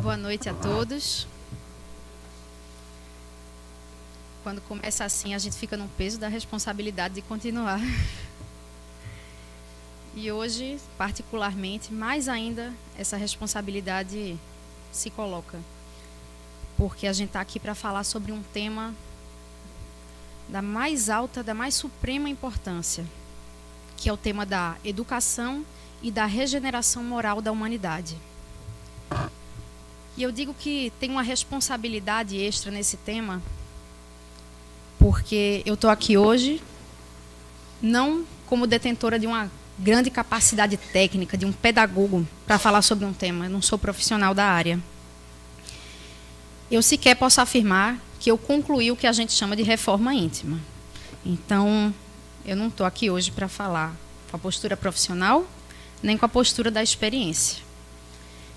Boa noite a todos. Quando começa assim, a gente fica no peso da responsabilidade de continuar. E hoje, particularmente, mais ainda, essa responsabilidade se coloca. Porque a gente está aqui para falar sobre um tema da mais alta, da mais suprema importância, que é o tema da educação e da regeneração moral da humanidade. E eu digo que tem uma responsabilidade extra nesse tema, porque eu estou aqui hoje, não como detentora de uma grande capacidade técnica, de um pedagogo, para falar sobre um tema. Eu não sou profissional da área. Eu sequer posso afirmar que eu concluí o que a gente chama de reforma íntima. Então, eu não estou aqui hoje para falar com a postura profissional, nem com a postura da experiência.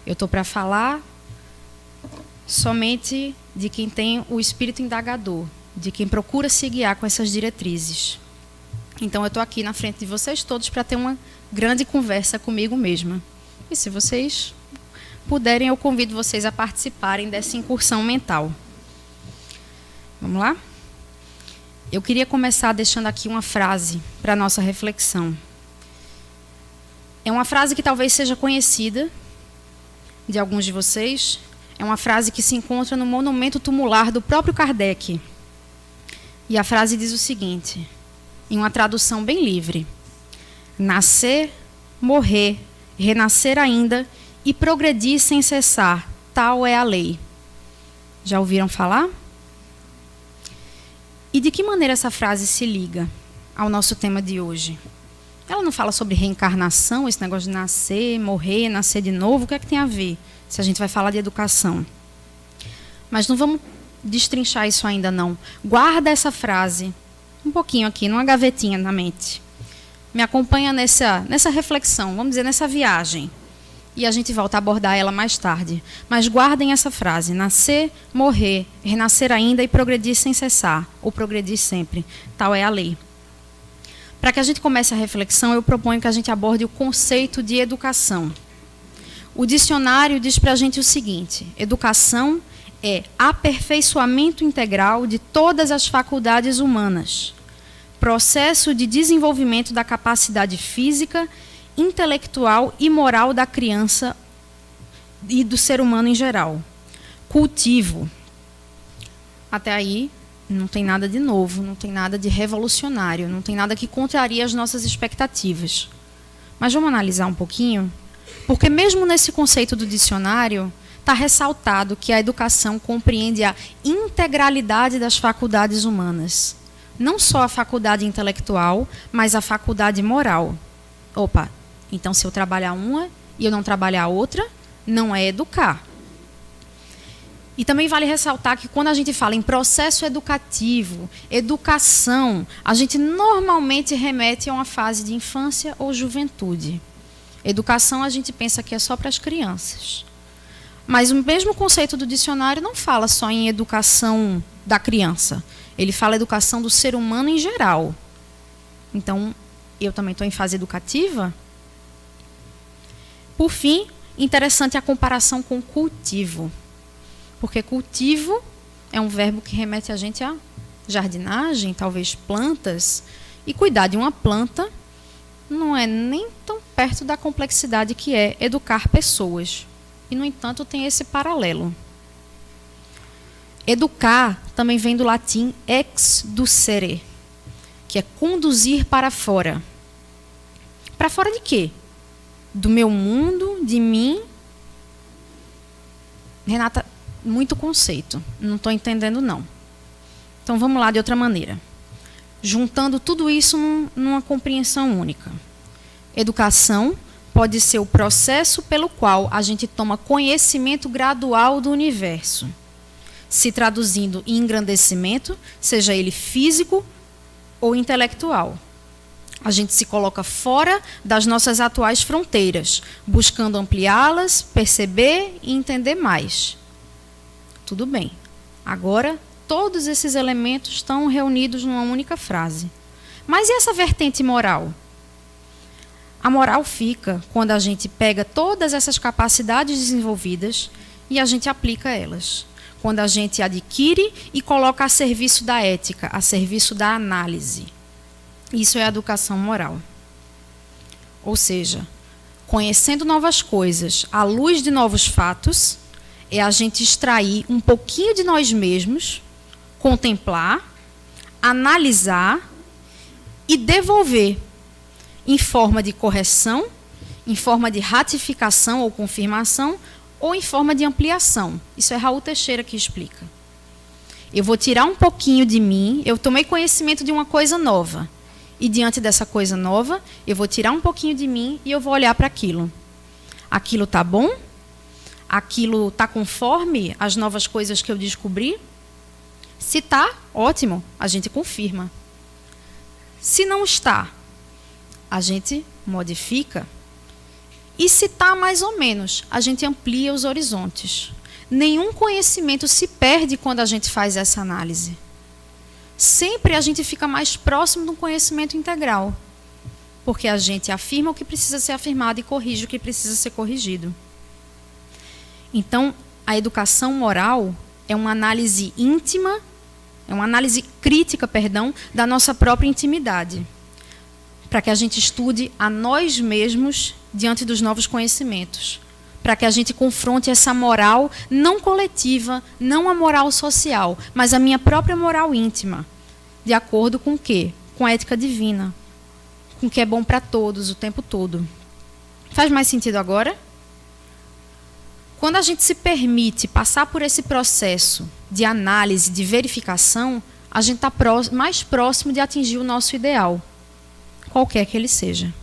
Eu estou para falar somente de quem tem o espírito indagador, de quem procura se guiar com essas diretrizes. Então, eu estou aqui na frente de vocês todos para ter uma grande conversa comigo mesma. E se vocês puderem, eu convido vocês a participarem dessa incursão mental. Vamos lá? Eu queria começar deixando aqui uma frase para a nossa reflexão. É uma frase que talvez seja conhecida de alguns de vocês. É uma frase que se encontra no monumento tumular do próprio Kardec. E a frase diz o seguinte, em uma tradução bem livre: nascer, morrer, renascer ainda e progredir sem cessar, tal é a lei. Já ouviram falar? E de que maneira essa frase se liga ao nosso tema de hoje? Ela não fala sobre reencarnação, esse negócio de nascer, morrer, nascer de novo, o que é que tem a ver se a gente vai falar de educação? Mas não vamos destrinchar isso ainda não. Guarda essa frase um pouquinho aqui, numa gavetinha na mente. Me acompanha nessa reflexão, vamos dizer, nessa viagem. E a gente volta a abordar ela mais tarde. Mas guardem essa frase: nascer, morrer, renascer ainda e progredir sem cessar, ou progredir sempre. Tal é a lei. Para que a gente comece a reflexão, eu proponho que a gente aborde o conceito de educação. O dicionário diz para a gente o seguinte: educação é aperfeiçoamento integral de todas as faculdades humanas, processo de desenvolvimento da capacidade física, intelectual e moral da criança e do ser humano em geral. Cultivo. Até aí, não tem nada de novo, não tem nada de revolucionário, não tem nada que contraria as nossas expectativas. Mas vamos analisar um pouquinho? Porque mesmo nesse conceito do dicionário, está ressaltado que a educação compreende a integralidade das faculdades humanas. Não só a faculdade intelectual, mas a faculdade moral. Opa, então se eu trabalhar uma e eu não trabalhar outra, não é educar. E também vale ressaltar que quando a gente fala em processo educativo, educação, a gente normalmente remete a uma fase de infância ou juventude. Educação a gente pensa que é só para as crianças. Mas o mesmo conceito do dicionário não fala só em educação da criança. Ele fala educação do ser humano em geral. Então, eu também estou em fase educativa. Por fim, interessante a comparação com cultivo. Porque cultivo é um verbo que remete a gente a jardinagem, talvez plantas. E cuidar de uma planta não é nem tão perto da complexidade que é educar pessoas. E, no entanto, tem esse paralelo. Educar também vem do latim exducere, que é conduzir para fora. Para fora de quê? Do meu mundo, de mim. Renata, muito conceito. Não estou entendendo, não. Então, vamos lá de outra maneira. Juntando tudo isso numa compreensão única. Educação pode ser o processo pelo qual a gente toma conhecimento gradual do universo, se traduzindo em engrandecimento, seja ele físico ou intelectual. A gente se coloca fora das nossas atuais fronteiras, buscando ampliá-las, perceber e entender mais. Tudo bem. Agora, todos esses elementos estão reunidos numa única frase. Mas e essa vertente moral? A moral fica quando a gente pega todas essas capacidades desenvolvidas e a gente aplica elas. Quando a gente adquire e coloca a serviço da ética, a serviço da análise. Isso é educação moral. Ou seja, conhecendo novas coisas à luz de novos fatos, é a gente extrair um pouquinho de nós mesmos, contemplar, analisar e devolver em forma de correção, em forma de ratificação ou confirmação, ou em forma de ampliação. Isso é Raul Teixeira que explica. Eu vou tirar um pouquinho de mim, eu tomei conhecimento de uma coisa nova. E diante dessa coisa nova, eu vou tirar um pouquinho de mim e eu vou olhar para aquilo. Aquilo está bom? Aquilo está conforme as novas coisas que eu descobri? Se está, ótimo, a gente confirma. Se não está, a gente modifica. E se está mais ou menos, a gente amplia os horizontes. Nenhum conhecimento se perde quando a gente faz essa análise. Sempre a gente fica mais próximo de um conhecimento integral. Porque a gente afirma o que precisa ser afirmado e corrige o que precisa ser corrigido. Então, a educação moral é uma análise íntima, é uma análise crítica, da nossa própria intimidade. Para que a gente estude a nós mesmos diante dos novos conhecimentos. Para que a gente confronte essa moral não coletiva, não a moral social, mas a minha própria moral íntima. De acordo com o quê? Com a ética divina. Com o que é bom para todos, o tempo todo. Faz mais sentido agora? Quando a gente se permite passar por esse processo de análise, de verificação, a gente está mais próximo de atingir o nosso ideal, qualquer que ele seja.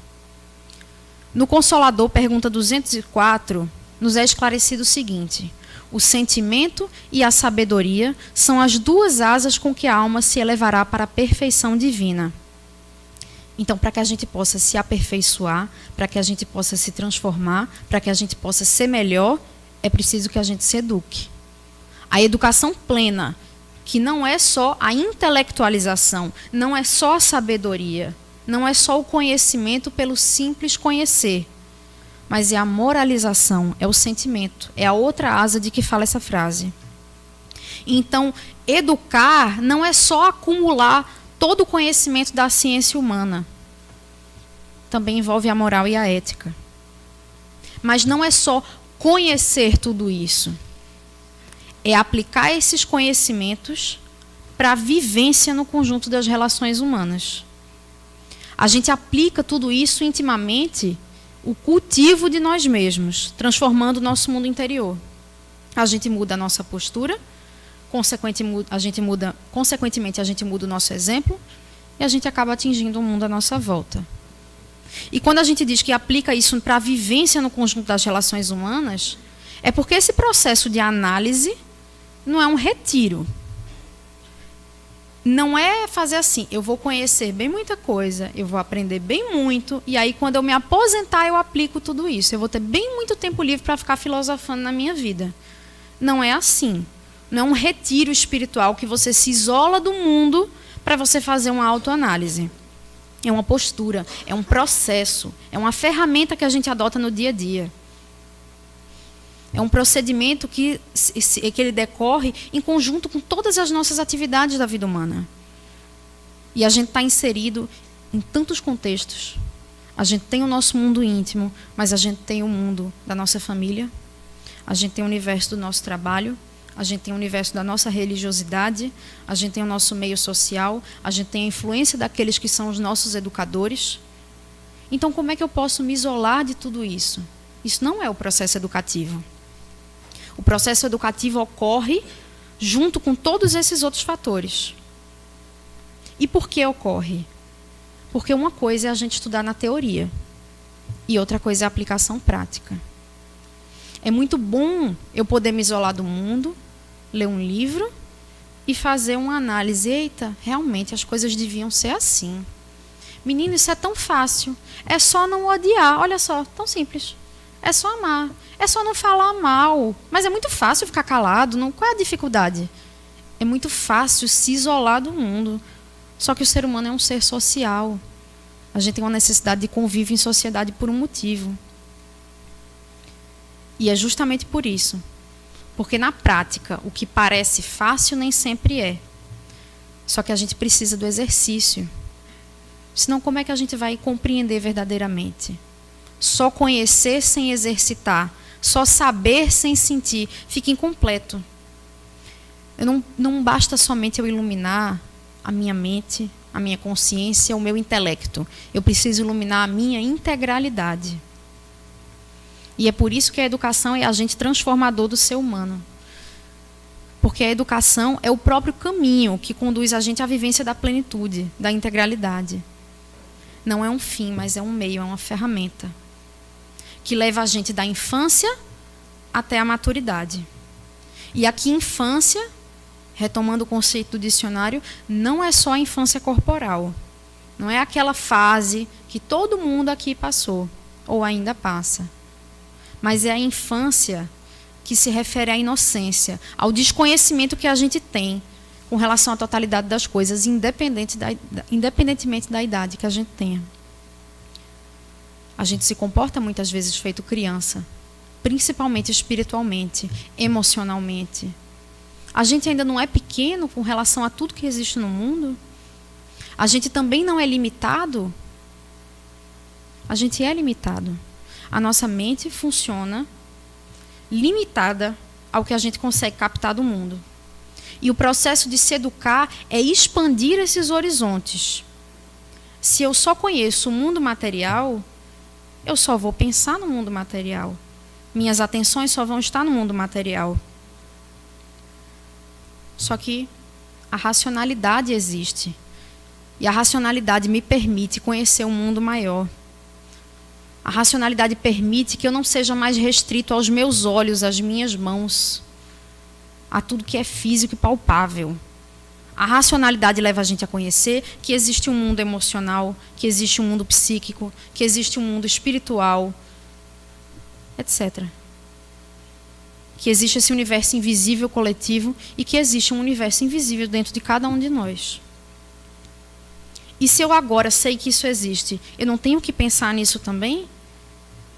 No Consolador, pergunta 204, nos é esclarecido o seguinte: o sentimento e a sabedoria são as duas asas com que a alma se elevará para a perfeição divina. Então, para que a gente possa se aperfeiçoar, para que a gente possa se transformar, para que a gente possa ser melhor, é preciso que a gente se eduque. A educação plena, que não é só a intelectualização, não é só a sabedoria, não é só o conhecimento pelo simples conhecer, mas é a moralização, é o sentimento, é a outra asa de que fala essa frase. Então, educar não é só acumular todo o conhecimento da ciência humana. Também envolve a moral e a ética. Mas não é só conhecer tudo isso. É aplicar esses conhecimentos para a vivência no conjunto das relações humanas. A gente aplica tudo isso intimamente, o cultivo de nós mesmos, transformando o nosso mundo interior. A gente muda a nossa postura, consequentemente a gente muda o nosso exemplo e a gente acaba atingindo o mundo à nossa volta. E quando a gente diz que aplica isso para a vivência no conjunto das relações humanas, é porque esse processo de análise não é um retiro. Não é fazer assim, eu vou conhecer bem muita coisa, eu vou aprender bem muito, e aí quando eu me aposentar eu aplico tudo isso. Eu vou ter bem muito tempo livre para ficar filosofando na minha vida. Não é assim. Não é um retiro espiritual que você se isola do mundo para você fazer uma autoanálise. É uma postura, é um processo, é uma ferramenta que a gente adota no dia a dia. É um procedimento que ele decorre em conjunto com todas as nossas atividades da vida humana. E a gente está inserido em tantos contextos. A gente tem o nosso mundo íntimo, mas a gente tem o mundo da nossa família, a gente tem o universo do nosso trabalho, a gente tem o universo da nossa religiosidade, a gente tem o nosso meio social, a gente tem a influência daqueles que são os nossos educadores. Então, como é que eu posso me isolar de tudo isso? Isso não é o processo educativo. O processo educativo ocorre junto com todos esses outros fatores. E por que ocorre? Porque uma coisa é a gente estudar na teoria e outra coisa é a aplicação prática. É muito bom eu poder me isolar do mundo, ler um livro e fazer uma análise. Eita, realmente as coisas deviam ser assim. Menino, isso é tão fácil. É só não odiar. Olha só, tão simples. É só amar. É só não falar mal. Mas é muito fácil ficar calado. Não, qual é a dificuldade? É muito fácil se isolar do mundo. Só que o ser humano é um ser social. A gente tem uma necessidade de convívio em sociedade por um motivo. E é justamente por isso. Porque na prática, o que parece fácil nem sempre é. Só que a gente precisa do exercício. Senão, como é que a gente vai compreender verdadeiramente? Só conhecer sem exercitar, só saber sem sentir, fica incompleto. Não basta somente eu iluminar a minha mente, a minha consciência, o meu intelecto. Eu preciso iluminar a minha integralidade. E é por isso que a educação é agente transformador do ser humano. Porque a educação é o próprio caminho que conduz a gente à vivência da plenitude, da integralidade. Não é um fim, mas é um meio, é uma ferramenta. Que leva a gente da infância até a maturidade. E aqui, infância, retomando o conceito do dicionário, não é só a infância corporal. Não é aquela fase que todo mundo aqui passou, ou ainda passa. Mas é a infância que se refere à inocência, ao desconhecimento que a gente tem com relação à totalidade das coisas, independentemente da idade que a gente tenha. A gente se comporta muitas vezes feito criança, principalmente espiritualmente, emocionalmente. A gente ainda não é pequeno com relação a tudo que existe no mundo. A gente também não é limitado. A gente é limitado. A nossa mente funciona limitada ao que a gente consegue captar do mundo. E o processo de se educar é expandir esses horizontes. Se eu só conheço o mundo material, eu só vou pensar no mundo material. Minhas atenções só vão estar no mundo material. Só que a racionalidade existe. E a racionalidade me permite conhecer um mundo maior. A racionalidade permite que eu não seja mais restrito aos meus olhos, às minhas mãos, a tudo que é físico e palpável. A racionalidade leva a gente a conhecer que existe um mundo emocional, que existe um mundo psíquico, que existe um mundo espiritual, etc. Que existe esse universo invisível coletivo e que existe um universo invisível dentro de cada um de nós. E se eu agora sei que isso existe, eu não tenho que pensar nisso também?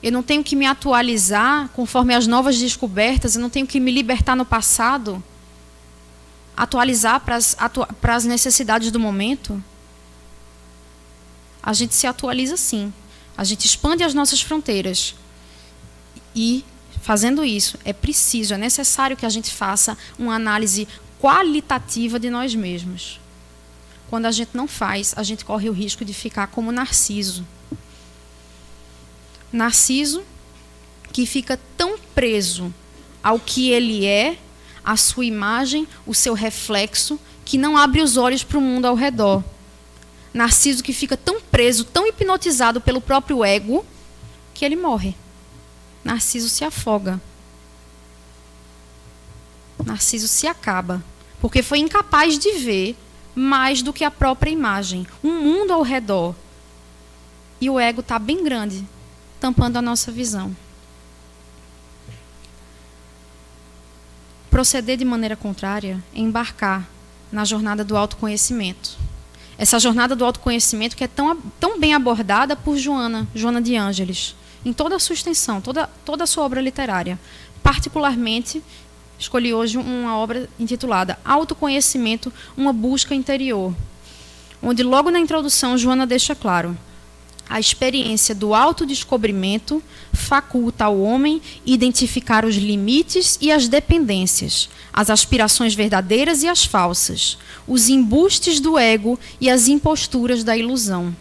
Eu não tenho que me atualizar conforme as novas descobertas, eu não tenho que me libertar no passado, atualizar para as necessidades do momento? A gente se atualiza sim, a gente expande as nossas fronteiras. E, fazendo isso, é necessário que a gente faça uma análise qualitativa de nós mesmos. Quando a gente não faz, a gente corre o risco de ficar como Narciso. Narciso, que fica tão preso ao que ele é, à sua imagem, o seu reflexo, que não abre os olhos para o mundo ao redor. Narciso que fica tão preso, tão hipnotizado pelo próprio ego, que ele morre. Narciso se afoga. Narciso se acaba, porque foi incapaz de ver mais do que a própria imagem, um mundo ao redor. E o ego está bem grande, tampando a nossa visão. Proceder de maneira contrária é embarcar na jornada do autoconhecimento. Essa jornada do autoconhecimento que é tão bem abordada por Joana de Ângeles, em toda a sua extensão, toda a sua obra literária. Particularmente, escolhi hoje uma obra intitulada Autoconhecimento, uma busca interior, onde logo na introdução Joana deixa claro: a experiência do autodescobrimento faculta ao homem identificar os limites e as dependências, as aspirações verdadeiras e as falsas, os embustes do ego e as imposturas da ilusão.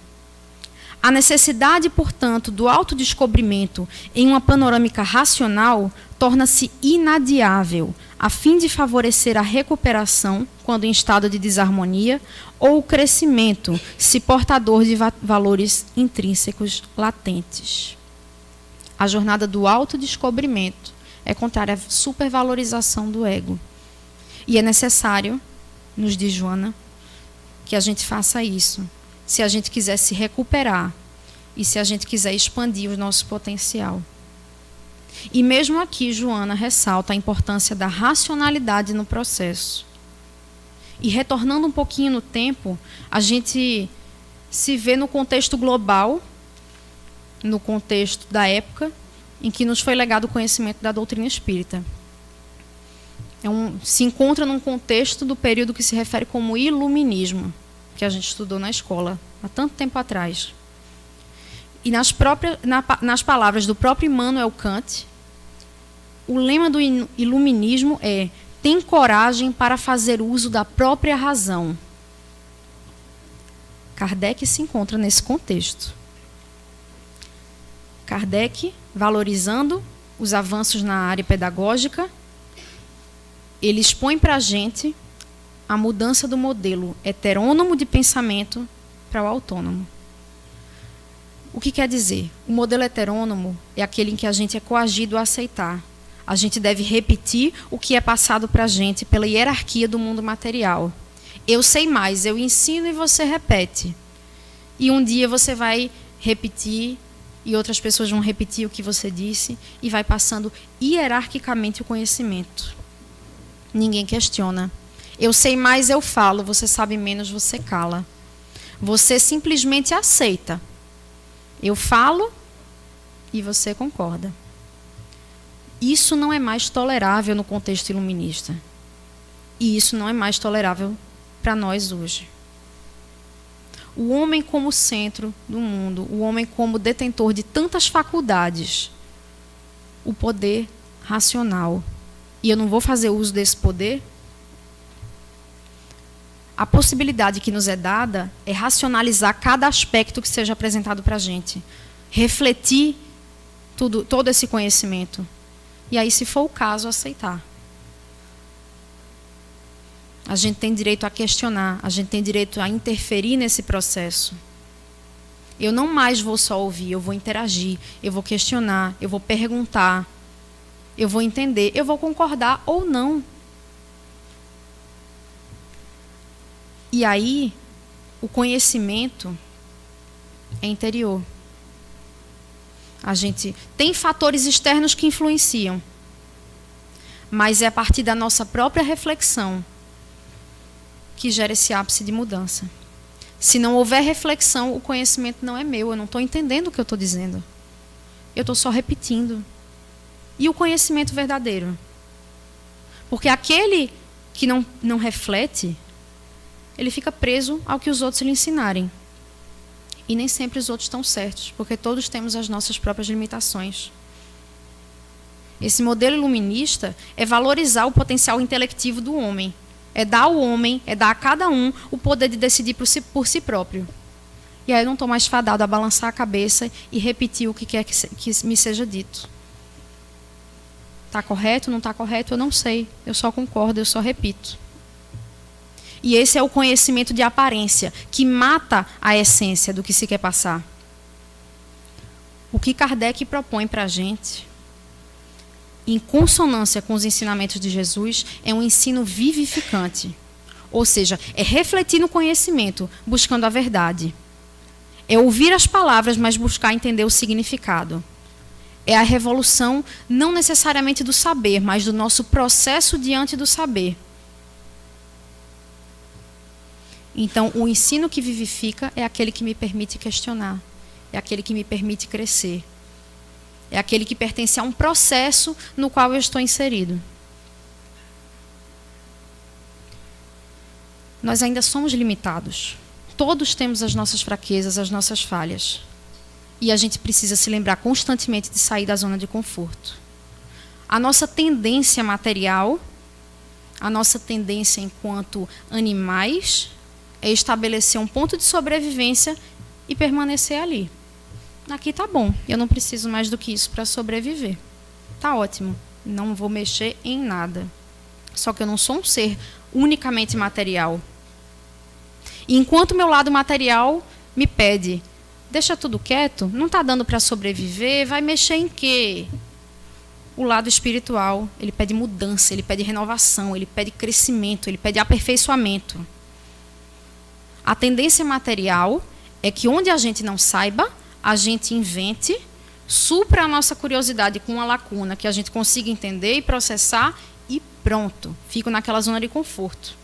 A necessidade, portanto, do autodescobrimento em uma panorâmica racional torna-se inadiável, a fim de favorecer a recuperação, quando em estado de desarmonia, ou o crescimento, se portador de valores intrínsecos latentes. A jornada do autodescobrimento é contrária à supervalorização do ego. E é necessário, nos diz Joana, que a gente faça isso, se a gente quiser se recuperar e se a gente quiser expandir o nosso potencial. E mesmo aqui, Joana ressalta a importância da racionalidade no processo. E retornando um pouquinho no tempo, a gente se vê no contexto global, no contexto da época em que nos foi legado o conhecimento da doutrina espírita. se encontra num contexto do período que se refere como iluminismo, que a gente estudou na escola há tanto tempo atrás. E nas palavras do próprio Immanuel Kant, o lema do iluminismo é: tem coragem para fazer uso da própria razão. Kardec se encontra nesse contexto. Kardec, valorizando os avanços na área pedagógica, ele expõe para a gente a mudança do modelo heterônomo de pensamento para o autônomo. O que quer dizer? O modelo heterônomo é aquele em que a gente é coagido a aceitar. A gente deve repetir o que é passado para a gente pela hierarquia do mundo material. Eu sei mais, eu ensino e você repete. E um dia você vai repetir e outras pessoas vão repetir o que você disse e vai passando hierarquicamente o conhecimento. Ninguém questiona. Eu sei mais, eu falo. Você sabe menos, você cala. Você simplesmente aceita. Eu falo e você concorda. Isso não é mais tolerável no contexto iluminista. E isso não é mais tolerável para nós hoje. O homem como centro do mundo, o homem como detentor de tantas faculdades, o poder racional. E eu não vou fazer uso desse poder. A possibilidade que nos é dada é racionalizar cada aspecto que seja apresentado para a gente. Refletir todo esse conhecimento. E aí, se for o caso, aceitar. A gente tem direito a questionar, a gente tem direito a interferir nesse processo. Eu não mais vou só ouvir, eu vou interagir, eu vou questionar, eu vou perguntar, eu vou entender, eu vou concordar ou não. E aí, o conhecimento é interior. A gente tem fatores externos que influenciam, mas é a partir da nossa própria reflexão que gera esse ápice de mudança. Se não houver reflexão, o conhecimento não é meu, eu não estou entendendo o que eu estou dizendo. Eu estou só repetindo. E o conhecimento verdadeiro? Porque aquele que não reflete, ele fica preso ao que os outros lhe ensinarem. E nem sempre os outros estão certos, porque todos temos as nossas próprias limitações. Esse modelo iluminista é valorizar o potencial intelectivo do homem. É dar ao homem, é dar a cada um o poder de decidir por si próprio. E aí eu não estou mais fadado a balançar a cabeça e repetir o que quer que me seja dito. Está correto, não está correto? Eu não sei. Eu só concordo, eu só repito. E esse é o conhecimento de aparência, que mata a essência do que se quer passar. O que Kardec propõe para a gente, em consonância com os ensinamentos de Jesus, é um ensino vivificante. Ou seja, é refletir no conhecimento, buscando a verdade. É ouvir as palavras, mas buscar entender o significado. É a revolução não necessariamente do saber, mas do nosso processo diante do saber. Então, o ensino que vivifica é aquele que me permite questionar, é aquele que me permite crescer, é aquele que pertence a um processo no qual eu estou inserido. Nós ainda somos limitados. Todos temos as nossas fraquezas, as nossas falhas. E a gente precisa se lembrar constantemente de sair da zona de conforto. A nossa tendência material, a nossa tendência enquanto animais, é estabelecer um ponto de sobrevivência e permanecer ali. Aqui tá bom, eu não preciso mais do que isso para sobreviver. Tá ótimo, não vou mexer em nada. Só que eu não sou um ser unicamente material. E enquanto meu lado material me pede, deixa tudo quieto, não está dando para sobreviver, vai mexer em quê? O lado espiritual, ele pede mudança, ele pede renovação, ele pede crescimento, ele pede aperfeiçoamento. A tendência material é que onde a gente não saiba, a gente invente, supra a nossa curiosidade com uma lacuna que a gente consiga entender e processar e pronto, fico naquela zona de conforto.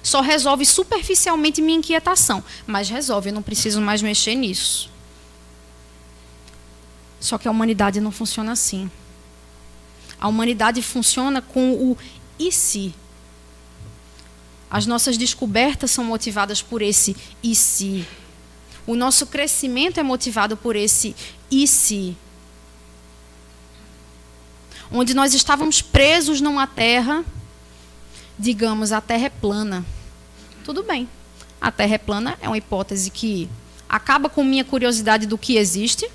Só resolve superficialmente minha inquietação, mas resolve, eu não preciso mais mexer nisso. Só que a humanidade não funciona assim. A humanidade funciona com o e se. As nossas descobertas são motivadas por esse e se. O nosso crescimento é motivado por esse e se. Onde nós estávamos presos numa terra, digamos, a terra é plana. Tudo bem. A terra é plana é uma hipótese que acaba com minha curiosidade do que existe.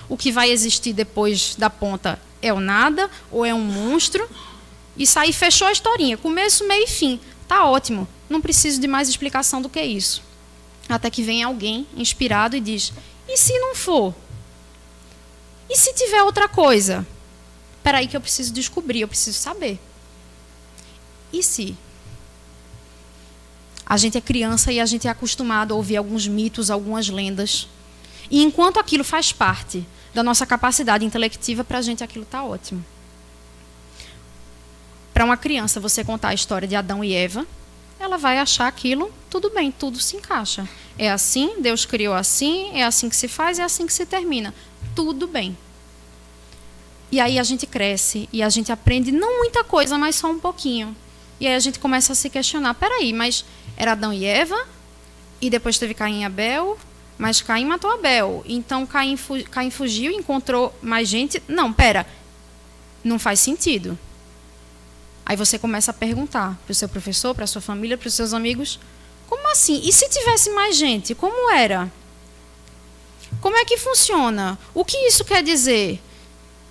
O que vai existir depois da ponta é o nada ou é um monstro. Isso aí fechou a historinha. Começo, meio e fim. Tá ótimo. Não preciso de mais explicação do que isso. Até que vem alguém inspirado e diz, e se não for? E se tiver outra coisa? Espera aí que eu preciso descobrir, eu preciso saber. E se? A gente é criança e a gente é acostumado a ouvir alguns mitos, algumas lendas. E enquanto aquilo faz parte da nossa capacidade intelectiva, para a gente aquilo está ótimo. Para uma criança, você contar a história de Adão e Eva, ela vai achar aquilo, tudo bem, tudo se encaixa. É assim, Deus criou assim, é assim que se faz, é assim que se termina. Tudo bem. E aí a gente cresce e a gente aprende não muita coisa, mas só um pouquinho. E aí a gente começa a se questionar, peraí, mas era Adão e Eva, e depois teve Caim e Abel, mas Caim matou Abel. Então Caim fugiu e encontrou mais gente. Não, pera, não faz sentido. Aí você começa a perguntar para o seu professor, para a sua família, para os seus amigos, como assim? E se tivesse mais gente, como era? Como é que funciona? O que isso quer dizer?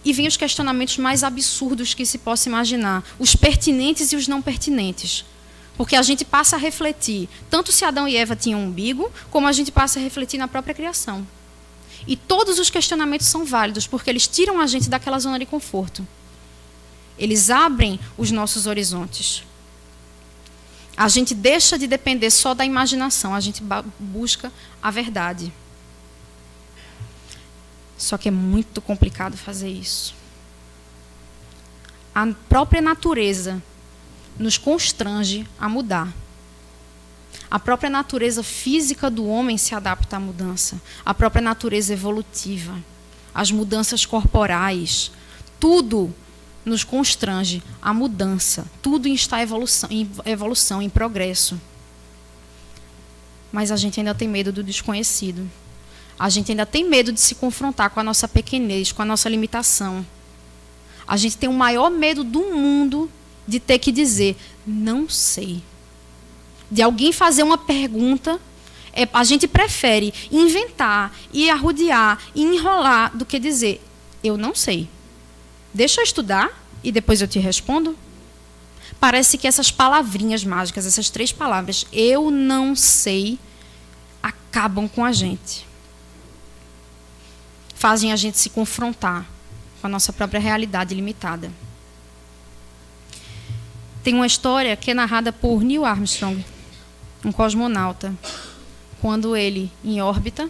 E vêm os questionamentos mais absurdos que se possa imaginar, os pertinentes e os não pertinentes. Porque a gente passa a refletir, tanto se Adão e Eva tinham um umbigo, como a gente passa a refletir na própria criação. E todos os questionamentos são válidos, porque eles tiram a gente daquela zona de conforto. Eles abrem os nossos horizontes. A gente deixa de depender só da imaginação, a gente busca a verdade. Só que é muito complicado fazer isso. A própria natureza nos constrange a mudar. A própria natureza física do homem se adapta à mudança. A própria natureza evolutiva, as mudanças corporais, tudo nos constrange à mudança. Tudo está em evolução, em progresso. Mas a gente ainda tem medo do desconhecido. A gente ainda tem medo de se confrontar com a nossa pequenez, com a nossa limitação. A gente tem o maior medo do mundo de ter que dizer, não sei. De alguém fazer uma pergunta, a gente prefere inventar, e arrodear, e enrolar, do que dizer, eu não sei. Deixa eu estudar e depois eu te respondo. Parece que essas palavrinhas mágicas, essas 3 palavras, eu não sei, acabam com a gente. Fazem a gente se confrontar com a nossa própria realidade limitada. Tem uma história que é narrada por Neil Armstrong, um cosmonauta, quando ele, em órbita,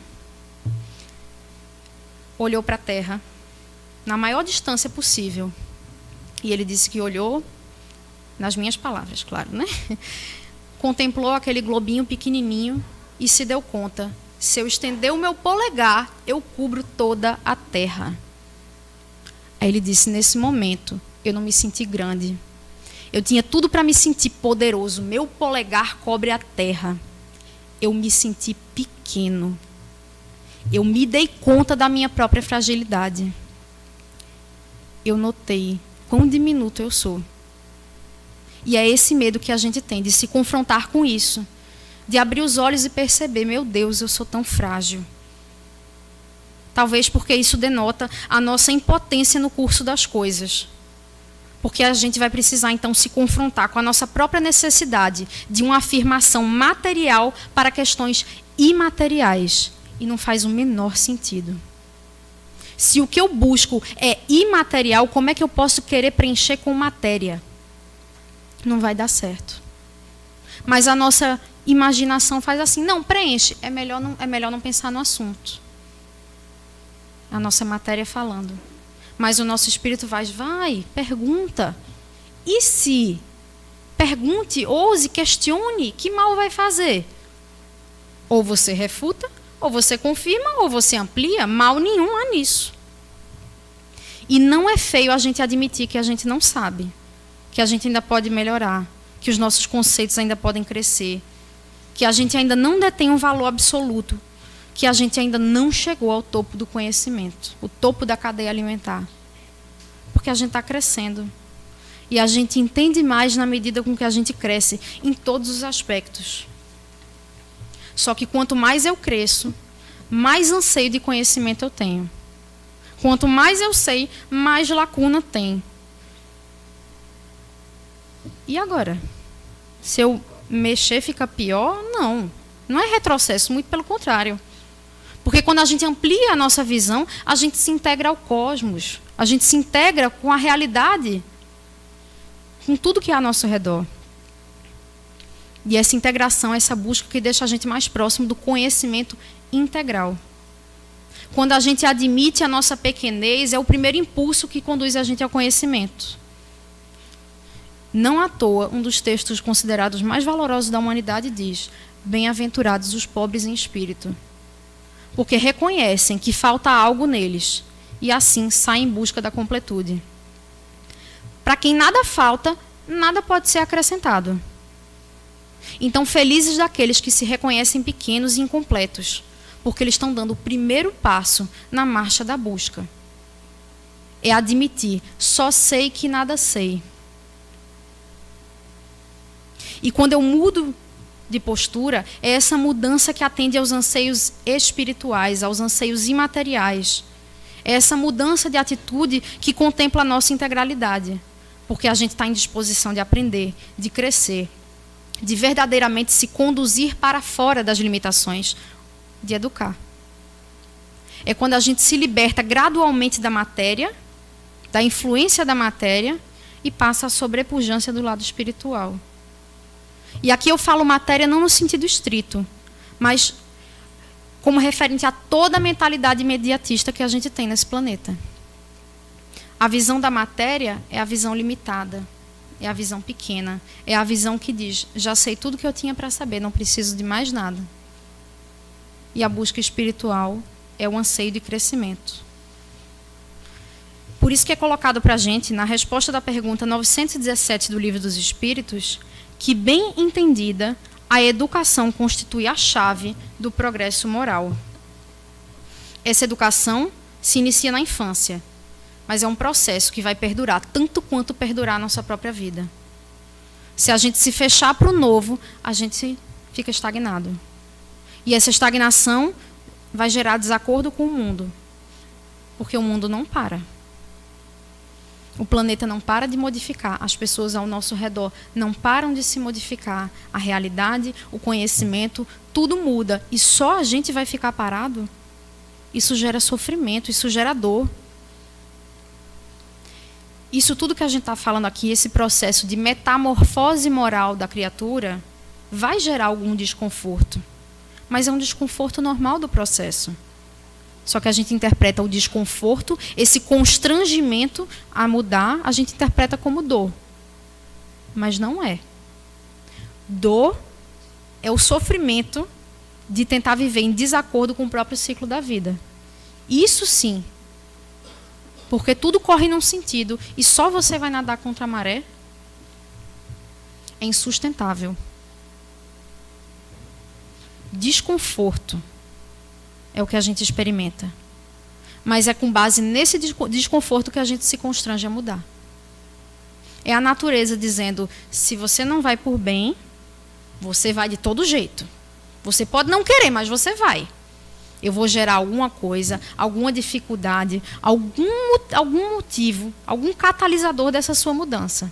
olhou para a Terra na maior distância possível. E ele disse que olhou, nas minhas palavras, claro, né? Contemplou aquele globinho pequenininho e se deu conta, se eu estender o meu polegar, eu cubro toda a Terra. Aí ele disse, nesse momento, eu não me senti grande. Eu tinha tudo para me sentir poderoso. Meu polegar cobre a Terra. Eu me senti pequeno. Eu me dei conta da minha própria fragilidade. Eu notei quão diminuto eu sou. E é esse medo que a gente tem, de se confrontar com isso. De abrir os olhos e perceber, meu Deus, eu sou tão frágil. Talvez porque isso denota a nossa impotência no curso das coisas. Porque a gente vai precisar, então, se confrontar com a nossa própria necessidade de uma afirmação material para questões imateriais. E não faz o menor sentido. Se o que eu busco é imaterial, como é que eu posso querer preencher com matéria? Não vai dar certo. Mas a nossa imaginação faz assim, não, preenche. É melhor não pensar no assunto. A nossa matéria falando. Mas o nosso espírito vai, pergunta. E se? Pergunte, ouse, questione, que mal vai fazer? Ou você refuta, ou você confirma, ou você amplia, mal nenhum há nisso. E não é feio a gente admitir que a gente não sabe, que a gente ainda pode melhorar, que os nossos conceitos ainda podem crescer, que a gente ainda não detém um valor absoluto, que a gente ainda não chegou ao topo do conhecimento, o topo da cadeia alimentar. Porque a gente está crescendo. E a gente entende mais na medida com que a gente cresce, em todos os aspectos. Só que quanto mais eu cresço, mais anseio de conhecimento eu tenho. Quanto mais eu sei, mais lacuna tem. E agora? Se eu mexer, fica pior? Não. Não é retrocesso, muito pelo contrário. Porque quando a gente amplia a nossa visão, a gente se integra ao cosmos. A gente se integra com a realidade, com tudo que há ao nosso redor. E essa integração, essa busca que deixa a gente mais próximo do conhecimento integral. Quando a gente admite a nossa pequenez, é o primeiro impulso que conduz a gente ao conhecimento. Não à toa, um dos textos considerados mais valorosos da humanidade diz: bem-aventurados os pobres em espírito. Porque reconhecem que falta algo neles e assim saem em busca da completude. Para quem nada falta, nada pode ser acrescentado. Então, felizes daqueles que se reconhecem pequenos e incompletos, porque eles estão dando o primeiro passo na marcha da busca. É admitir: só sei que nada sei. E quando eu mudo de postura, é essa mudança que atende aos anseios espirituais, aos anseios imateriais. É essa mudança de atitude que contempla a nossa integralidade. Porque a gente está em disposição de aprender, de crescer, de verdadeiramente se conduzir para fora das limitações, de educar. É quando a gente se liberta gradualmente da matéria, da influência da matéria, e passa a sobrepujância do lado espiritual. E aqui eu falo matéria não no sentido estrito, mas como referente a toda a mentalidade imediatista que a gente tem nesse planeta. A visão da matéria é a visão limitada, é a visão pequena, é a visão que diz: já sei tudo que eu tinha para saber, não preciso de mais nada. E a busca espiritual é o anseio de crescimento. Por isso que é colocado para a gente, na resposta da pergunta 917 do Livro dos Espíritos, que, bem entendida, a educação constitui a chave do progresso moral. Essa educação se inicia na infância, mas é um processo que vai perdurar tanto quanto perdurar a nossa própria vida. Se a gente se fechar para o novo, a gente fica estagnado. E essa estagnação vai gerar desacordo com o mundo, porque o mundo não para. O planeta não para de modificar, as pessoas ao nosso redor não param de se modificar. A realidade, o conhecimento, tudo muda. E só a gente vai ficar parado? Isso gera sofrimento, isso gera dor. Isso tudo que a gente está falando aqui, esse processo de metamorfose moral da criatura, vai gerar algum desconforto. Mas é um desconforto normal do processo. Só que a gente interpreta o desconforto, esse constrangimento a mudar, a gente interpreta como dor. Mas não é. Dor é o sofrimento de tentar viver em desacordo com o próprio ciclo da vida. Isso sim. Porque tudo corre num sentido e só você vai nadar contra a maré. É insustentável. Desconforto é o que a gente experimenta. Mas é com base nesse desconforto que a gente se constrange a mudar. É a natureza dizendo: se você não vai por bem, você vai de todo jeito. Você pode não querer, mas você vai. Eu vou gerar alguma coisa, alguma dificuldade, algum motivo, algum catalisador dessa sua mudança.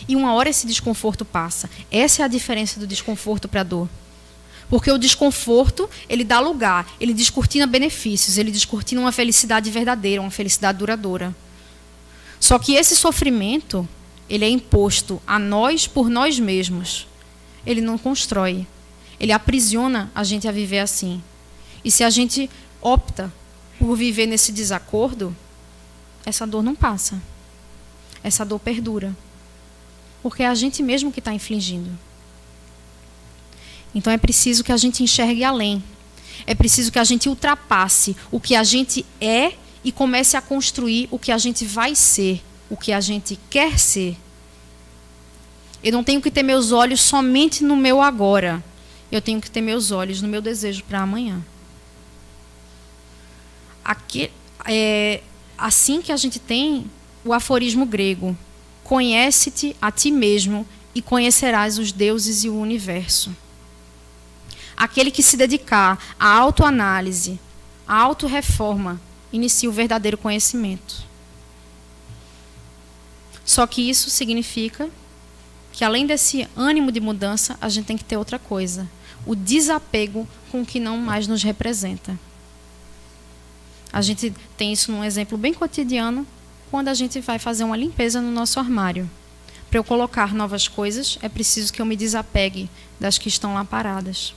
E uma hora esse desconforto passa. Essa é a diferença do desconforto para a dor. Porque o desconforto, ele dá lugar, ele descortina benefícios, ele descortina uma felicidade verdadeira, uma felicidade duradoura. Só que esse sofrimento, ele é imposto a nós por nós mesmos. Ele não constrói. Ele aprisiona a gente a viver assim. E se a gente opta por viver nesse desacordo, essa dor não passa. Essa dor perdura. Porque é a gente mesmo que está infligindo. Então é preciso que a gente enxergue além. É preciso que a gente ultrapasse o que a gente é e comece a construir o que a gente vai ser. o que a gente quer ser. Eu não tenho que ter meus olhos somente no meu agora. Eu tenho que ter meus olhos no meu desejo para amanhã. Aqui, é assim que a gente tem o aforismo grego: conhece-te a ti mesmo e conhecerás os deuses e o universo. Aquele que se dedicar à autoanálise, à autorreforma, inicia o verdadeiro conhecimento. Só que isso significa que, além desse ânimo de mudança, a gente tem que ter outra coisa: o desapego com o que não mais nos representa. A gente tem isso num exemplo bem cotidiano, quando a gente vai fazer uma limpeza no nosso armário. Para eu colocar novas coisas, é preciso que eu me desapegue das que estão lá paradas.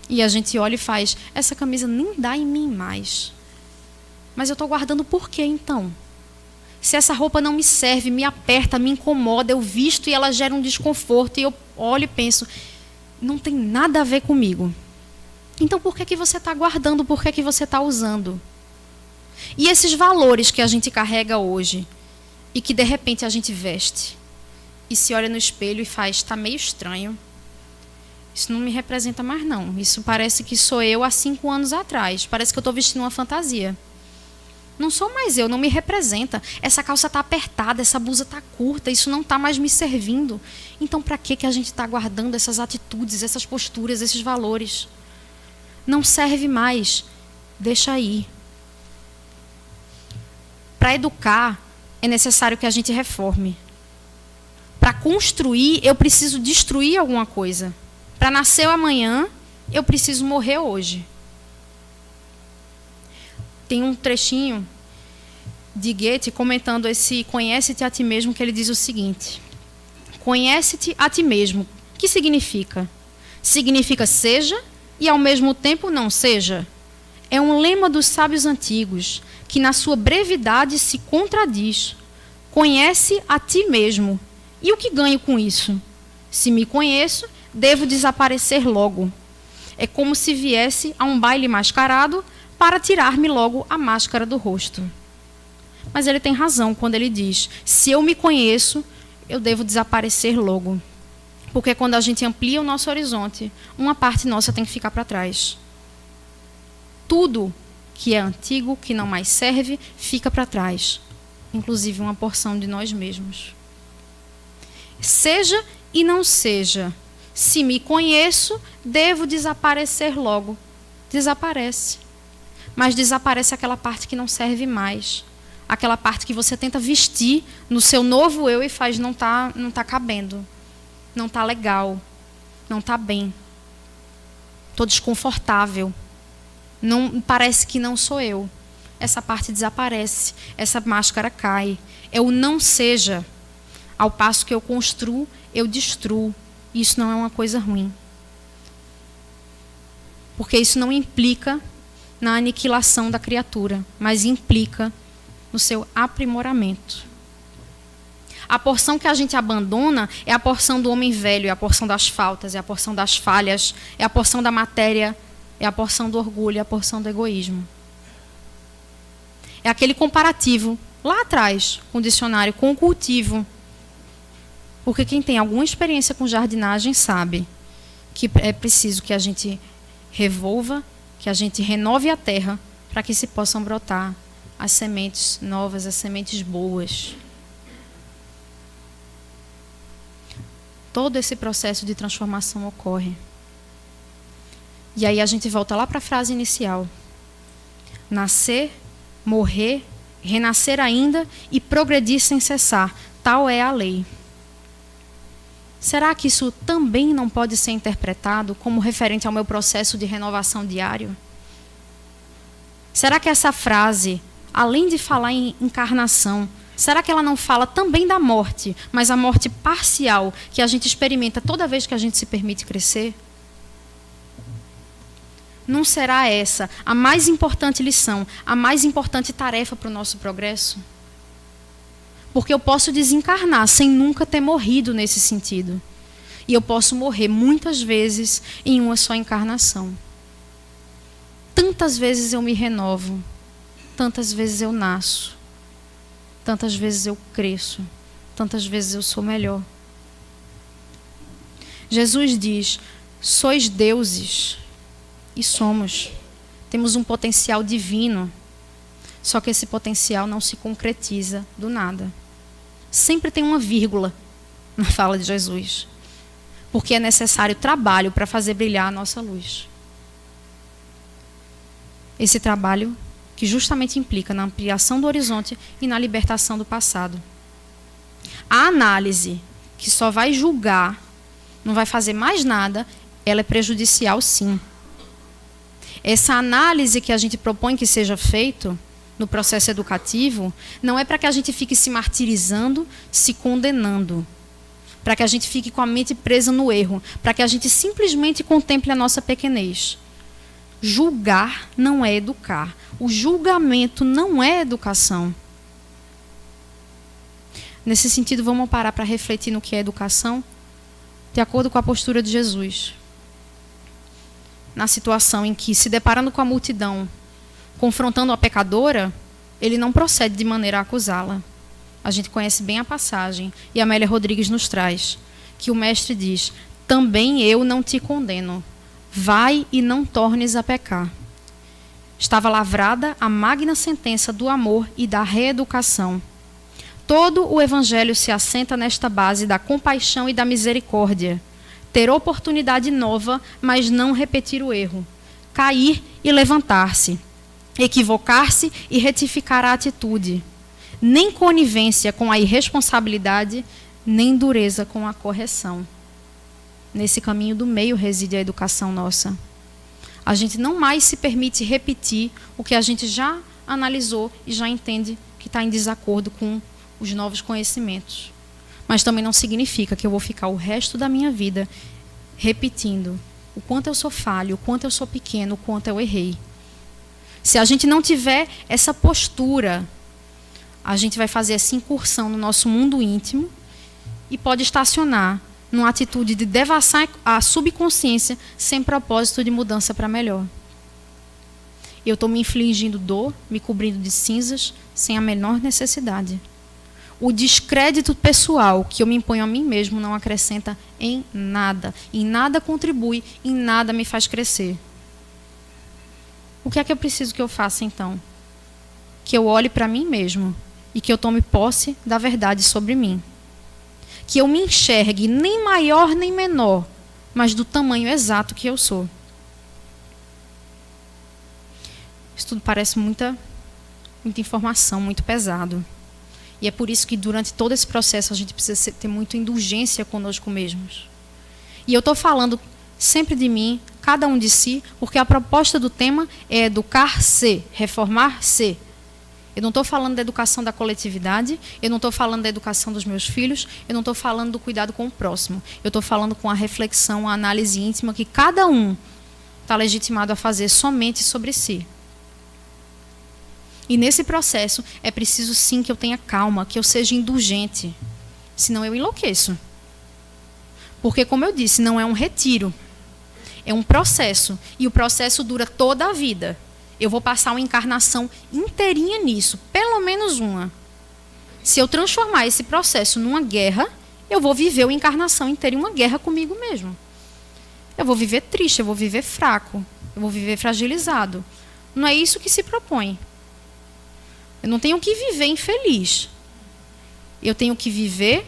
E a gente olha e faz: essa camisa nem dá em mim mais. Mas eu estou guardando por quê, então? Se essa roupa não me serve, me aperta, me incomoda, eu visto e ela gera um desconforto, e eu olho e penso: não tem nada a ver comigo. Então por que você está guardando? Por que você está usando? E esses valores que a gente carrega hoje, e que de repente a gente veste, e se olha no espelho e faz: está meio estranho. Isso não me representa mais, não. Isso parece que sou eu há 5 anos atrás. Parece que eu estou vestindo uma fantasia. Não sou mais eu, não me representa. Essa calça está apertada, essa blusa está curta, isso não está mais me servindo. Então, para que a gente está guardando essas atitudes, essas posturas, esses valores? Não serve mais. Deixa aí. Para educar, é necessário que a gente reforme. Para construir, eu preciso destruir alguma coisa. Para nascer amanhã, eu preciso morrer hoje. Tem um trechinho de Goethe comentando esse conhece-te a ti mesmo, que ele diz o seguinte: conhece-te a ti mesmo. O que significa? Significa seja e ao mesmo tempo não seja. É um lema dos sábios antigos, que na sua brevidade se contradiz. Conhece a ti mesmo. E o que ganho com isso? Se me conheço, devo desaparecer logo. É como se viesse a um baile mascarado para tirar-me logo a máscara do rosto. Mas ele tem razão quando ele diz: se eu me conheço, eu devo desaparecer logo. Porque quando a gente amplia o nosso horizonte, uma parte nossa tem que ficar para trás. Tudo que é antigo, que não mais serve, fica para trás. Inclusive uma porção de nós mesmos. Seja e não seja. Se me conheço, devo desaparecer logo. Desaparece. Mas desaparece aquela parte que não serve mais. Aquela parte que você tenta vestir no seu novo eu e faz: não tá cabendo. Não tá legal. Não tá bem. Tô desconfortável. Não, parece que não sou eu. Essa parte desaparece. Essa máscara cai. É o não seja. Ao passo que eu construo, eu destruo. Isso não é uma coisa ruim. Porque isso não implica na aniquilação da criatura, mas implica no seu aprimoramento. A porção que a gente abandona é a porção do homem velho, é a porção das faltas, é a porção das falhas, é a porção da matéria, é a porção do orgulho, é a porção do egoísmo. É aquele comparativo, lá atrás, com o dicionário, com o cultivo. Porque quem tem alguma experiência com jardinagem sabe que é preciso que a gente revolva, que a gente renove a terra para que se possam brotar as sementes novas, as sementes boas. Todo esse processo de transformação ocorre. E aí a gente volta lá para a frase inicial: nascer, morrer, renascer ainda e progredir sem cessar. Tal é a lei. Será que isso também não pode ser interpretado como referente ao meu processo de renovação diário? Será que essa frase, além de falar em encarnação, será que ela não fala também da morte, mas a morte parcial que a gente experimenta toda vez que a gente se permite crescer? Não será essa a mais importante lição, a mais importante tarefa para o nosso progresso? Porque eu posso desencarnar sem nunca ter morrido nesse sentido. E eu posso morrer muitas vezes em uma só encarnação. Tantas vezes eu me renovo, tantas vezes eu nasço. tantas vezes eu cresço, tantas vezes eu sou melhor. Jesus diz: sois deuses. E somos. Temos um potencial divino. Só que esse potencial não se concretiza do nada. Sempre tem uma vírgula na fala de Jesus. Porque é necessário trabalho para fazer brilhar a nossa luz. Esse trabalho que justamente implica na ampliação do horizonte e na libertação do passado. A análise que só vai julgar, não vai fazer mais nada, ela é prejudicial, sim. Essa análise que a gente propõe que seja feito no processo educativo não é para que a gente fique se martirizando, se condenando, para que a gente fique com a mente presa no erro, para que a gente simplesmente contemple a nossa pequenez. Julgar não é educar. O julgamento não é educação. Nesse sentido, vamos parar para refletir no que é educação, de acordo com a postura de Jesus. Na situação em que, se deparando com a multidão, confrontando a pecadora, ele não procede de maneira a acusá-la. A gente conhece bem a passagem, e a Amélia Rodrigues nos traz, que o mestre diz: também eu não te condeno, vai e não tornes a pecar. Estava lavrada a magna sentença do amor e da reeducação. Todo o evangelho se assenta nesta base da compaixão e da misericórdia. Ter oportunidade nova, mas não repetir o erro. Cair e levantar-se. Equivocar-se e retificar a atitude. Nem conivência com a irresponsabilidade, nem dureza com a correção. Nesse caminho do meio reside a educação nossa. A gente não mais se permite repetir o que a gente já analisou e já entende que está em desacordo com os novos conhecimentos. Mas também não significa que eu vou ficar o resto da minha vida repetindo o quanto eu sou falho, o quanto eu sou pequeno, o quanto eu errei. Se a gente não tiver essa postura, a gente vai fazer essa incursão no nosso mundo íntimo e pode estacionar numa atitude de devassar a subconsciência sem propósito de mudança para melhor. Eu estou me infligindo dor, me cobrindo de cinzas, sem a menor necessidade. O descrédito pessoal que eu me imponho a mim mesmo não acrescenta em nada contribui, em nada me faz crescer. O que é que eu preciso que eu faça então? Que eu olhe para mim mesmo e que eu tome posse da verdade sobre mim. Que eu me enxergue nem maior nem menor, mas do tamanho exato que eu sou. Isso tudo parece muita informação, muito pesado. E é por isso que durante todo esse processo a gente precisa ter muita indulgência conosco mesmos. E eu estou falando sempre de mim, cada um de si, porque a proposta do tema é educar-se, reformar-se. Eu não estou falando da educação da coletividade, eu não estou falando da educação dos meus filhos, eu não estou falando do cuidado com o próximo. Eu estou falando com a reflexão, a análise íntima que cada um está legitimado a fazer somente sobre si. E nesse processo é preciso sim que eu tenha calma, que eu seja indulgente, senão eu enlouqueço. Porque, como eu disse, não é um retiro, é um processo, e o processo dura toda a vida. Eu vou passar uma encarnação inteirinha nisso, pelo menos uma. Se eu transformar esse processo numa guerra, eu vou viver uma encarnação inteira em uma guerra comigo mesmo. Eu vou viver triste, eu vou viver fraco, eu vou viver fragilizado. Não é isso que se propõe. Eu não tenho que viver infeliz. Eu tenho que viver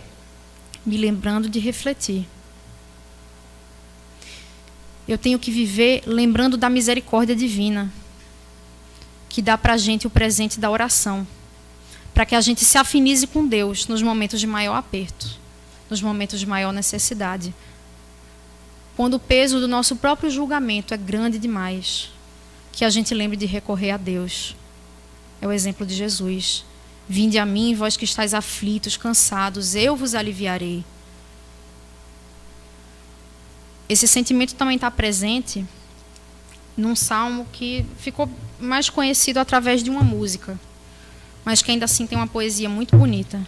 me lembrando de refletir. Eu tenho que viver lembrando da misericórdia divina, que dá para a gente o presente da oração, para que a gente se afinize com Deus nos momentos de maior aperto, nos momentos de maior necessidade. Quando o peso do nosso próprio julgamento é grande demais, que a gente lembre de recorrer a Deus. É o exemplo de Jesus. Vinde a mim, vós que estáis aflitos, cansados, eu vos aliviarei. Esse sentimento também está presente num salmo que ficou mais conhecido através de uma música, mas que ainda assim tem uma poesia muito bonita.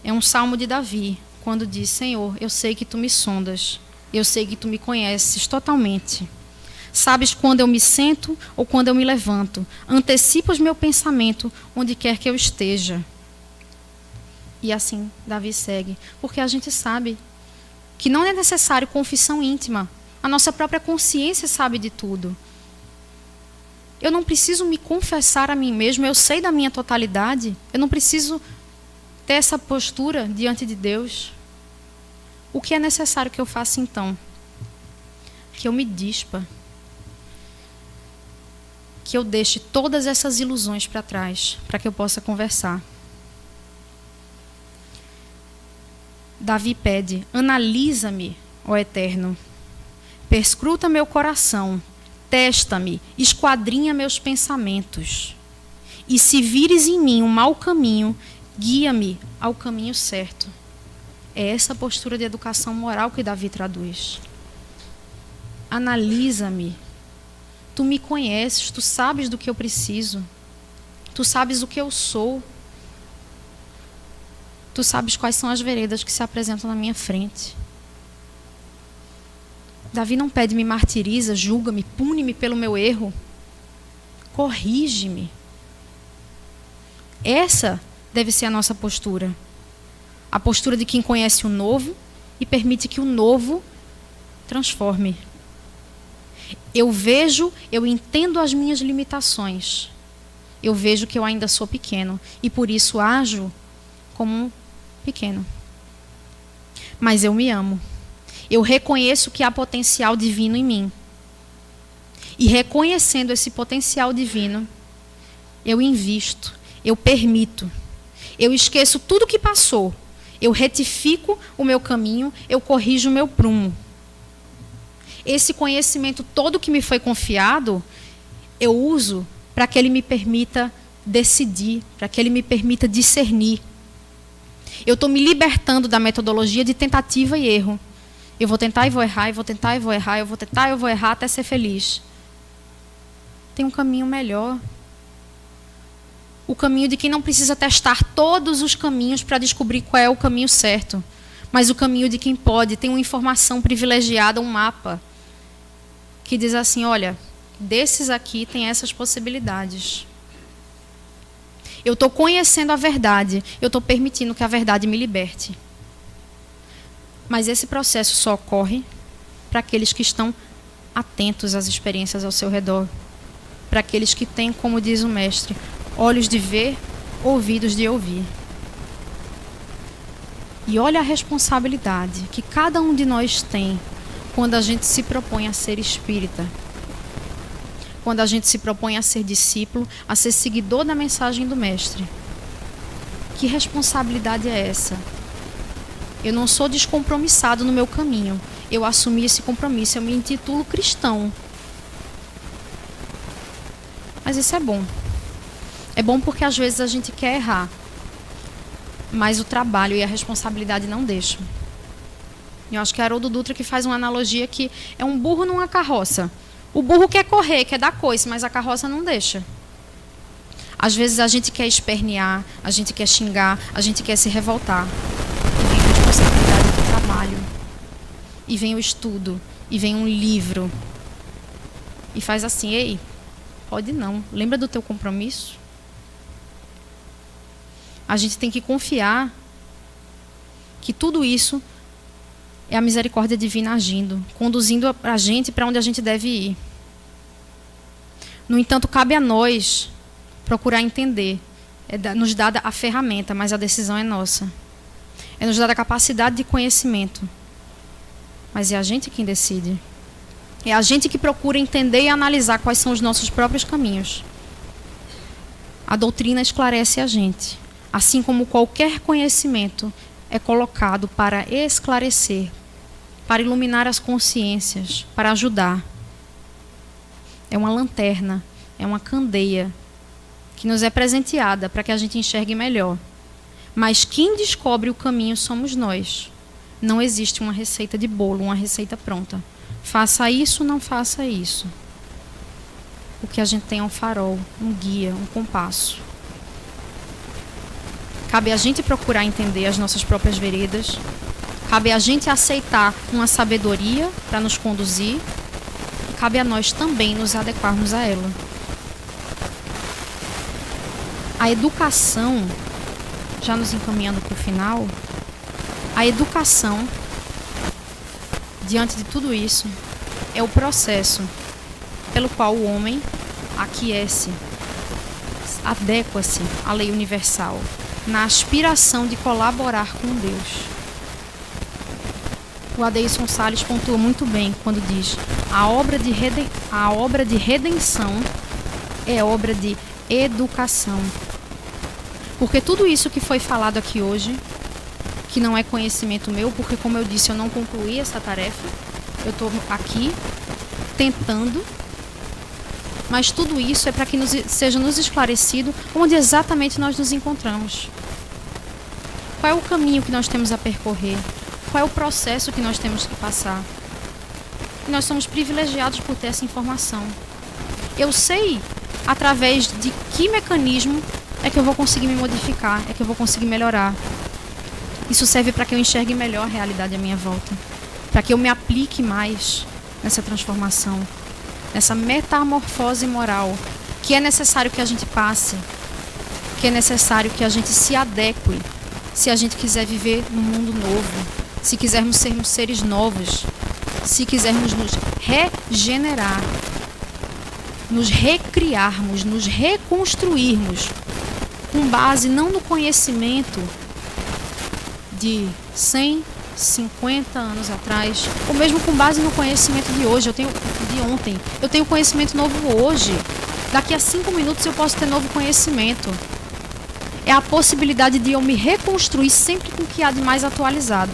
É um salmo de Davi, quando diz: Senhor, eu sei que tu me sondas, eu sei que tu me conheces totalmente. Sabes quando eu me sento ou quando eu me levanto. Antecipas meu pensamento onde quer que eu esteja. E assim Davi segue. Porque a gente sabe que não é necessário confissão íntima. A nossa própria consciência sabe de tudo. Eu não preciso me confessar a mim mesmo, eu sei da minha totalidade. Eu não preciso ter essa postura diante de Deus. O que é necessário que eu faça então? Que eu me dispa. Que eu deixe todas essas ilusões para trás, para que eu possa conversar. Davi pede: analisa-me, ó Eterno. Perscruta meu coração, testa-me, esquadrinha meus pensamentos. E se vires em mim um mau caminho, guia-me ao caminho certo. É essa postura de educação moral que Davi traduz. Analisa-me. Tu me conheces, tu sabes do que eu preciso. Tu sabes o que eu sou. Tu sabes quais são as veredas que se apresentam na minha frente. Davi não pede: me martiriza, julga-me, pune-me pelo meu erro. Corrige-me. Essa deve ser a nossa postura. A postura de quem conhece o novo e permite que o novo transforme. Eu vejo, eu entendo as minhas limitações. Eu vejo que eu ainda sou pequeno e por isso ajo como um pequeno. Mas eu me amo. Eu reconheço que há potencial divino em mim. E reconhecendo esse potencial divino, eu invisto, eu permito. Eu esqueço tudo que passou. Eu retifico o meu caminho, eu corrijo o meu prumo. Esse conhecimento todo que me foi confiado, eu uso para que ele me permita decidir, para que ele me permita discernir. Eu estou me libertando da metodologia de tentativa e erro. Eu vou tentar e vou errar, eu vou tentar e vou errar, eu vou tentar e eu vou errar até ser feliz. Tem um caminho melhor. O caminho de quem não precisa testar todos os caminhos para descobrir qual é o caminho certo. Mas o caminho de quem pode, tem uma informação privilegiada, um mapa, que diz assim: olha, desses aqui tem essas possibilidades. Eu estou conhecendo a verdade, eu estou permitindo que a verdade me liberte. Mas esse processo só ocorre para aqueles que estão atentos às experiências ao seu redor. Para aqueles que têm, como diz o mestre, olhos de ver, ouvidos de ouvir. E olha a responsabilidade que cada um de nós tem quando a gente se propõe a ser espírita. Quando a gente se propõe a ser discípulo, a ser seguidor da mensagem do mestre. Que responsabilidade é essa? Eu não sou descompromissado no meu caminho. Eu assumi esse compromisso, eu me intitulo cristão. Mas isso é bom. É bom porque às vezes a gente quer errar. Mas o trabalho e a responsabilidade não deixam. Eu acho que é Haroldo Dutra que faz uma analogia que é um burro numa carroça. O burro quer correr, quer dar coice, mas a carroça não deixa. Às vezes a gente quer espernear, a gente quer xingar, a gente quer se revoltar. E vem a responsabilidade do trabalho. E vem o estudo. E vem um livro. E faz assim: ei, pode não. Lembra do teu compromisso? A gente tem que confiar que tudo isso é a misericórdia divina agindo, conduzindo a gente para onde a gente deve ir. No entanto, cabe a nós procurar entender. É nos dada a ferramenta, mas a decisão é nossa. É nos dada a capacidade de conhecimento. Mas é a gente quem decide. É a gente que procura entender e analisar quais são os nossos próprios caminhos. A doutrina esclarece a gente. Assim como qualquer conhecimento é colocado para esclarecer, para iluminar as consciências, para ajudar. É uma lanterna, é uma candeia que nos é presenteada para que a gente enxergue melhor. Mas quem descobre o caminho somos nós. Não existe uma receita de bolo, uma receita pronta. Faça isso, não faça isso. O que a gente tem é um farol, um guia, um compasso. Cabe a gente procurar entender as nossas próprias veredas. Cabe a gente aceitar uma sabedoria para nos conduzir. E cabe a nós também nos adequarmos a ela. A educação já nos encaminhando para o final, a educação, diante de tudo isso, é o processo pelo qual o homem aquece, adequa-se à lei universal, na aspiração de colaborar com Deus. O Adeilson Salles pontua muito bem quando diz: a obra de redenção é obra de educação. Porque tudo isso que foi falado aqui hoje, que não é conhecimento meu, porque, como eu disse, eu não concluí essa tarefa, eu estou aqui tentando, mas tudo isso é para que seja nos esclarecido onde exatamente nós nos encontramos. Qual é o caminho que nós temos a percorrer? Qual é o processo que nós temos que passar? E nós somos privilegiados por ter essa informação. Eu sei através de que mecanismo é que eu vou conseguir me modificar, é que eu vou conseguir melhorar. Isso serve para que eu enxergue melhor a realidade à minha volta, para que eu me aplique mais nessa transformação, nessa metamorfose moral, que é necessário que a gente passe, que é necessário que a gente se adeque, se a gente quiser viver num mundo novo, se quisermos sermos seres novos, se quisermos nos regenerar, nos recriarmos, nos reconstruirmos, com base não no conhecimento de 100, 50 anos atrás, ou mesmo com base no conhecimento de hoje, de ontem. Eu tenho conhecimento novo hoje. Daqui a 5 minutos eu posso ter novo conhecimento. É a possibilidade de eu me reconstruir sempre com o que há de mais atualizado.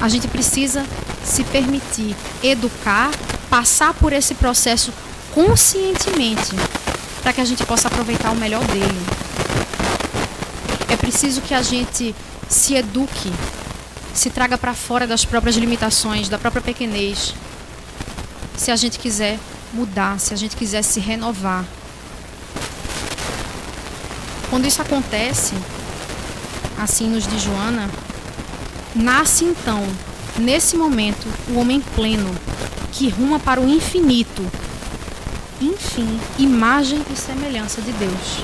A gente precisa se permitir educar, passar por esse processo conscientemente, para que a gente possa aproveitar o melhor dele. É preciso que a gente se eduque, se traga para fora das próprias limitações, da própria pequenez, se a gente quiser mudar, se a gente quiser se renovar. Quando isso acontece, assim nos diz Joana, nasce então, nesse momento, o homem pleno, que ruma para o infinito, enfim, imagem e semelhança de Deus.